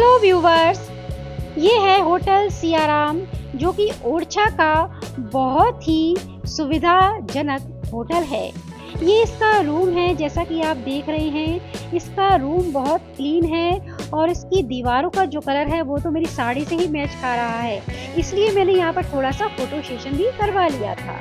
Hello viewers, ये है hotel Siyaram जो कि ओरछा का बहुत ही सुविधाजनक होटल है। ये इसका रूम है, जैसा कि आप देख रहे हैं। इसका रूम बहुत क्लीन है और इसकी दीवारों का जो कलर है वो तो मेरी साड़ी से ही मैच खा रहा है, इसलिए मैंने यहाँ पर थोड़ा सा फोटो सेशन भी करवा लिया था।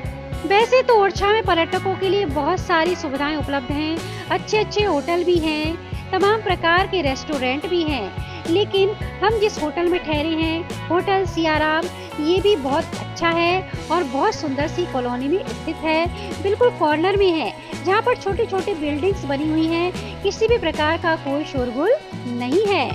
वैसे तो ओरछा में पर्यटकों के लिए बहुत सारी सुविधाएं उपलब्ध हैं, अच्छे अच्छे होटल भी हैं, तमाम प्रकार के रेस्टोरेंट भी हैं, लेकिन हम जिस होटल में ठहरे हैं, होटल सियाराम, ये भी बहुत अच्छा है और बहुत सुंदर सी कॉलोनी में स्थित है। बिल्कुल कॉर्नर में है, जहाँ पर छोटी छोटी बिल्डिंग्स बनी हुई हैं, किसी भी प्रकार का कोई शोरगुल नहीं है।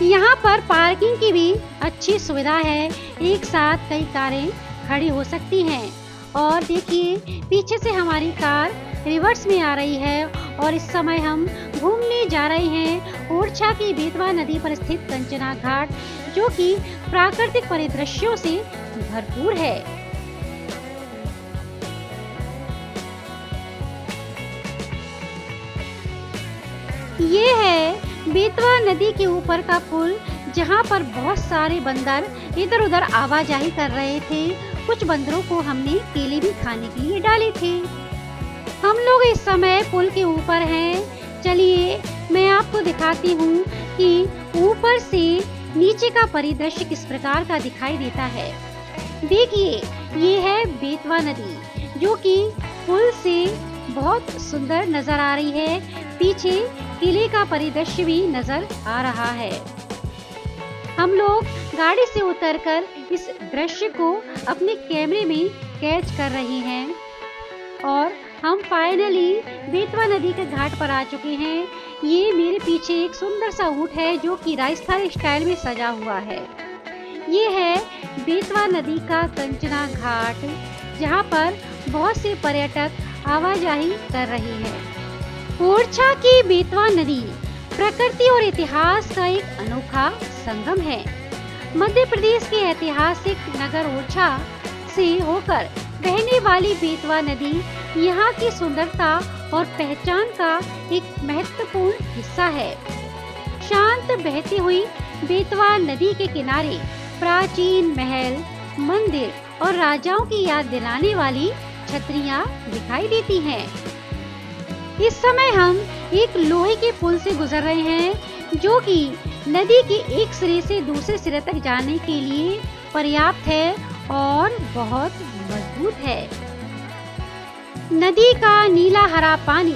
यहाँ पर पार्किंग की भी अच्छी सुविधा है, एक साथ कई कारें खड़ी हो सकती हैं। और देखिए, पीछे से हमारी कार रिवर्स में आ रही है और इस समय हम घूमने जा रहे हैं ओरछा की बेतवा नदी पर स्थित कंचना घाट, जो कि प्राकृतिक परिदृश्यों से भरपूर है। ये है बेतवा नदी के ऊपर का पुल, जहाँ पर बहुत सारे बंदर इधर उधर आवाजाही कर रहे थे। कुछ बंदरों को हमने केले भी खाने के लिए डाले थे। हम लोग इस समय पुल के ऊपर हैं। चलिए मैं आपको दिखाती हूँ कि ऊपर से नीचे का परिदृश्य किस प्रकार का दिखाई देता है। देखिए, ये है बेतवा नदी, जो कि पुल से बहुत सुंदर नजर आ रही है। पीछे किले का परिदृश्य भी नजर आ रहा है। हम लोग गाड़ी से उतरकर इस दृश्य को अपने कैमरे में कैच कर रहे हैं और हम फाइनली बेतवा नदी के घाट पर आ चुके हैं। ये मेरे पीछे एक सुंदर सा ऊंट है, जो कि राजस्थानी स्टाइल में सजा हुआ है। ये है बेतवा नदी का कंचना घाट, जहाँ पर बहुत से पर्यटक आवाजाही कर रहे हैं। ओरछा की बेतवा नदी प्रकृति और इतिहास का एक अनोखा संगम है। मध्य प्रदेश के ऐतिहासिक नगर ओरछा से होकर बहने वाली बेतवा नदी यहाँ की सुंदरता और पहचान का एक महत्वपूर्ण हिस्सा है। शांत बहती हुई बेतवा नदी के किनारे प्राचीन महल, मंदिर और राजाओं की याद दिलाने वाली छतरियाँ दिखाई देती हैं। इस समय हम एक लोहे के पुल से गुजर रहे हैं, जो कि नदी के एक सिरे से दूसरे सिरे तक जाने के लिए पर्याप्त है और बहुत मजबूत है। नदी का नीला हरा पानी,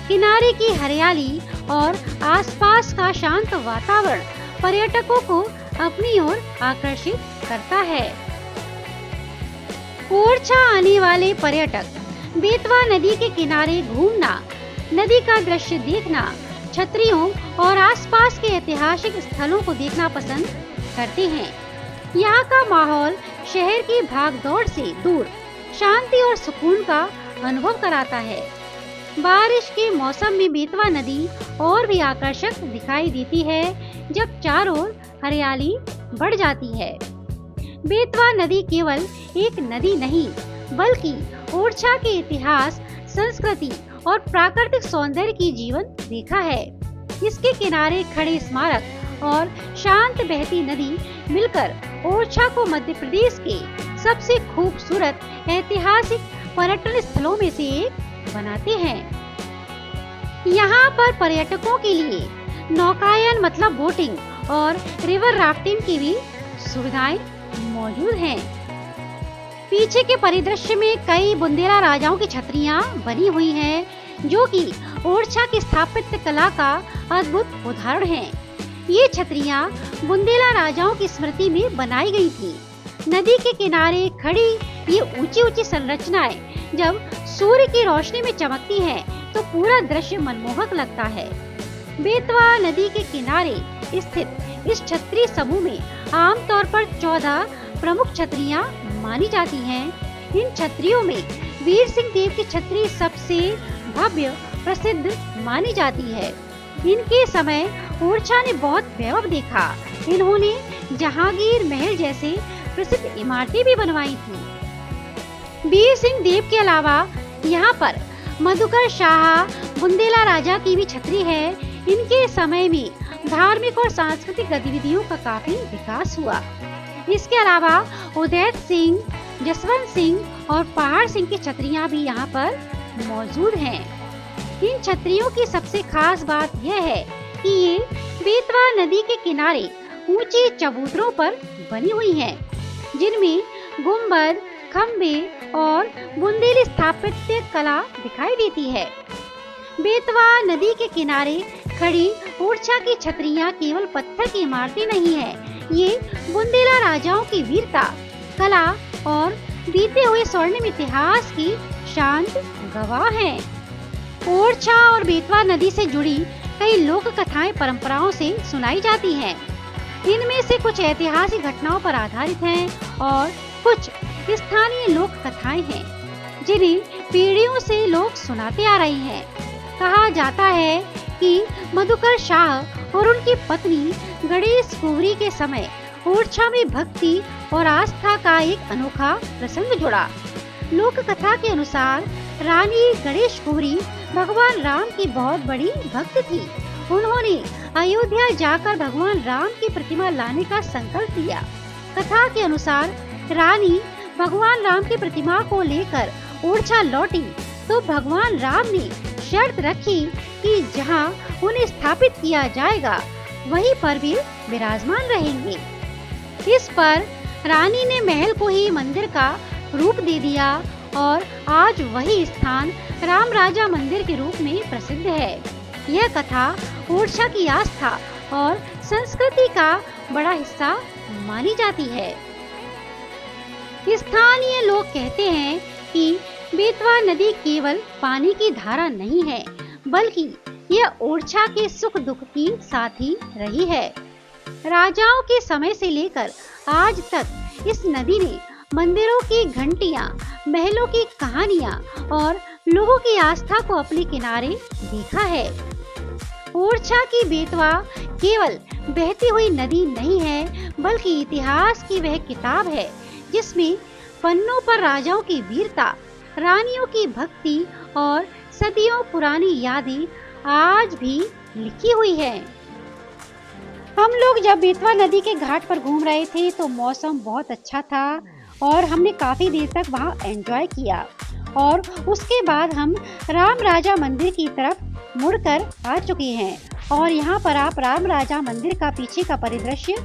किनारे की हरियाली और आसपास का शांत वातावरण पर्यटकों को अपनी ओर आकर्षित करता है। ओरछा आने वाले पर्यटक बेतवा नदी के किनारे घूमना, नदी का दृश्य देखना, छतरियों और आसपास के ऐतिहासिक स्थलों को देखना पसंद करते हैं। यहाँ का माहौल शहर की भागदौड़ से दूर शांति और सुकून का अनुभव कराता है। बारिश के मौसम में बेतवा नदी और भी आकर्षक दिखाई देती है, जब चारों ओर हरियाली बढ़ जाती है। बेतवा नदी केवल एक नदी नहीं, बल्कि ओरछा के इतिहास, संस्कृति और प्राकृतिक सौंदर्य की जीवन रेखा है। इसके किनारे खड़े स्मारक और शांत बहती नदी मिलकर ओरछा को मध्य प्रदेश के सबसे खूबसूरत ऐतिहासिक पर्यटन स्थलों में से एक बनाते हैं। यहाँ पर पर्यटकों के लिए नौकायन मतलब बोटिंग और रिवर राफ्टिंग की भी सुविधाएं मौजूद हैं। पीछे के परिदृश्य में कई बुंदेला राजाओं की छतरियां बनी हुई हैं, जो कि ओरछा की स्थापत्य कला का अद्भुत उदाहरण हैं। ये छतरियां बुंदेला राजाओं की स्मृति में बनाई गई थी। नदी के किनारे खड़ी ये ऊंची ऊंची संरचनाएं जब सूर्य की रोशनी में चमकती हैं, तो पूरा दृश्य मनमोहक लगता है। बेतवा नदी के किनारे स्थित इस छतरी समूह में आमतौर पर 14 प्रमुख छतरियां मानी जाती हैं। इन छतरियों में वीर सिंह देव की छतरी सबसे भव्य प्रसिद्ध मानी जाती है। इनके समय ओरछा ने बहुत वैभव देखा। इन्होंने जहांगीर महल जैसे प्रसिद्ध इमारतें भी बनवाई थी। वीर सिंह देव के अलावा यहाँ पर मधुकर शाह, बुंदेला राजा की भी छतरी है। इनके समय में धार्मिक और सांस्कृतिक गतिविधियों का काफी विकास हुआ। इसके अलावा उदय सिंह, जसवंत सिंह और पहाड़ सिंह की छतरियां भी यहाँ पर मौजूद हैं। इन छतरियों की सबसे खास बात यह है कि ये बेतवा नदी के किनारे ऊंचे चबूतरों पर बनी हुई हैं, जिनमें गुंबद, खंबे और बुंदेली स्थापत्य कला दिखाई देती है। बेतवा नदी के किनारे खड़ी ओरछा की छतरियां केवल पत्थर की इमारतें नहीं है, ये बुंदेला राजाओं की वीरता, कला और बीते हुए स्वर्णिम इतिहास की शांत गवाह हैं। ओरछा और बेतवा नदी से जुड़ी कई लोक कथाएं परंपराओं से सुनाई जाती हैं। इनमें से कुछ ऐतिहासिक घटनाओं पर आधारित हैं और कुछ स्थानीय लोक कथाएं हैं, जिन्हें पीढ़ियों से लोग सुनाते आ रहे हैं। कहा जाता है कि मधुकर शाह और उनकी पत्नी गणेश कुंवरी के समय ओरछा में भक्ति और आस्था का एक अनोखा प्रसंग जुड़ा। लोक कथा के अनुसार रानी गणेश कुंवरी भगवान राम की बहुत बड़ी भक्त थी। उन्होंने अयोध्या जाकर भगवान राम की प्रतिमा लाने का संकल्प लिया। कथा के अनुसार रानी भगवान राम की प्रतिमा को लेकर ओरछा लौटी तो भगवान राम ने शर्त रखी कि जहां उन्हें स्थापित किया जाएगा वहीं पर वे विराजमान रहेंगे। इस पर रानी ने महल को ही मंदिर का रूप दे दिया और आज वही स्थान राम राजा मंदिर के रूप में प्रसिद्ध है। यह कथा ओरछा की आस्था और संस्कृति का बड़ा हिस्सा मानी जाती है। स्थानीय लोग कहते हैं कि बेतवा नदी केवल पानी की धारा नहीं है, बल्कि यह ओरछा के सुख दुख की साथी रही है। राजाओं के समय से लेकर आज तक इस नदी ने मंदिरों की घंटियां, महलों की कहानियां और लोगों की आस्था को अपने किनारे देखा है। ओरछा की बेतवा केवल बहती हुई नदी नहीं है, बल्कि इतिहास की वह किताब है जिसमें पन्नों पर राजाओं की वीरता, रानियों की भक्ति और सदियों पुरानी यादें आज भी लिखी हुई है। हम लोग जब बेतवा नदी के घाट पर घूम रहे थे तो मौसम बहुत अच्छा था और हमने काफी देर तक वहां एंजॉय किया और उसके बाद हम राम राजा मंदिर की तरफ मुड़कर आ चुके हैं और यहाँ पर आप राम राजा मंदिर का पीछे का परिदृश्य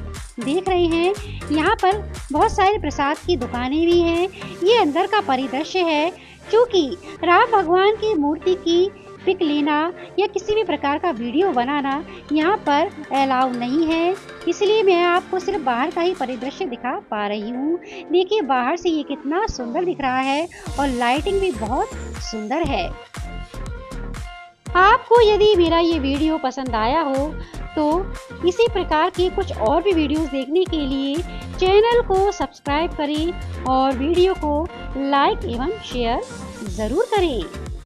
देख रहे हैं। यहाँ पर बहुत सारे प्रसाद की दुकानें भी हैं। ये अंदर का परिदृश्य है। क्योंकि राम भगवान की मूर्ति की पिक लेना या किसी भी प्रकार का वीडियो बनाना यहाँ पर अलाउ नहीं है, इसलिए मैं आपको सिर्फ बाहर का ही परिदृश्य दिखा पा रही हूँ। देखिए बाहर से ये कितना सुंदर दिख रहा है और लाइटिंग भी बहुत सुंदर है। आपको यदि मेरा ये वीडियो पसंद आया हो तो इसी प्रकार के कुछ और भी वीडियोस देखने के लिए चैनल को सब्सक्राइब करें और वीडियो को लाइक एवं शेयर जरूर करें।